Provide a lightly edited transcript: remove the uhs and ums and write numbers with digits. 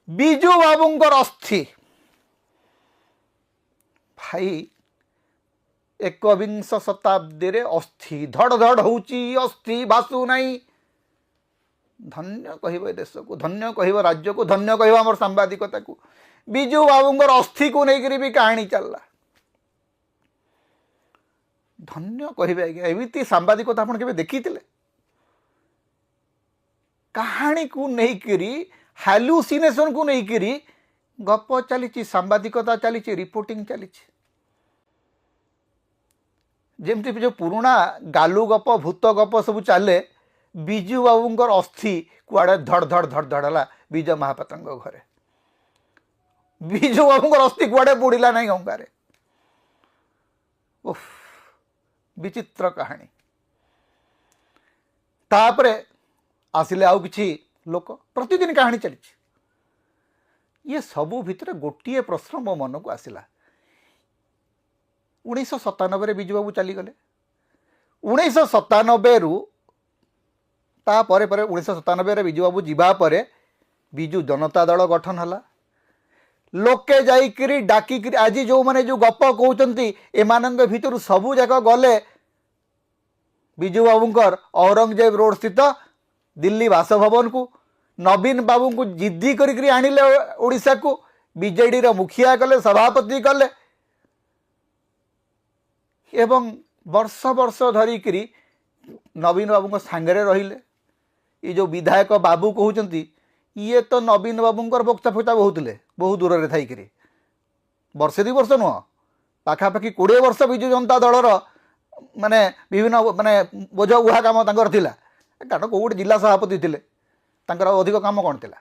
विजु बाबूंकर अस्थि भाई एकविंश शताब्दी रे अस्थि धड़ धड़ होची अस्थि भासु नहीं। धन्य कह देश को, धन्य कह राज्य को, धन्य कह आम सांबादिकता को। विजु बाबूंकर अस्थि को लेकर भी कहानी चलला। धन्य कहे आज्ञा एमती सांबादिकता आप देखी कहानी को लेकर हालुसिनेशन को लेकर गप चली सांबादिकता चली रिपोर्टिंग चली जमती जो पुराणा गालू गप भूत गप सब चले विजु बाबूंकर अस्थि कुआड़े धड़ धड़ धड़ धड़ला विजय महापात्र घरे। विजु बाबूंकर अस्थि कुआड़े बुड़िला नहीं गंगारे। उफ विचित्र कहानी। तापरे आसिले आउ किछि लोक प्रतिदिन कहानी चली। ये सबू भितर गोटे प्रश्न मो मन को आसिला 1997 विजु बाबू चलीगले। 1997 रु तापर 1997 विजु बाबू जीवा परे विजु जनता दल गठन हला। लोके जाइकरी डाकिकरी आज जो माने जो गप कहउचंती एमानंग भितर सबू जाक गले विजु बाबूंकर औरंगजेब रोड स्थित दिल्ली बासभवन को। नवीन बाबू को जिद्दी करी आनिले ओडिशा को। बीजेडी रो मुखिया कले, सभापति कले एवं वर्ष वर्ष धरिकरी नवीन बाबू को सांगरे रहिले। ये जो विधायक बाबू कहउचंती ये तो नवीन बाबूंकर बक्ता फुटा बहुतले बहुत दूर रे थाइकरी वर्षे 2 वर्ष नुह पाखापाखि 20 वर्ष विजु जनता दलर माने विभिन्न माने बोझ उहा काम तांकर थिला। कारण कोड जिला सभापति थिले तांकर अधिक काम कोन थिला।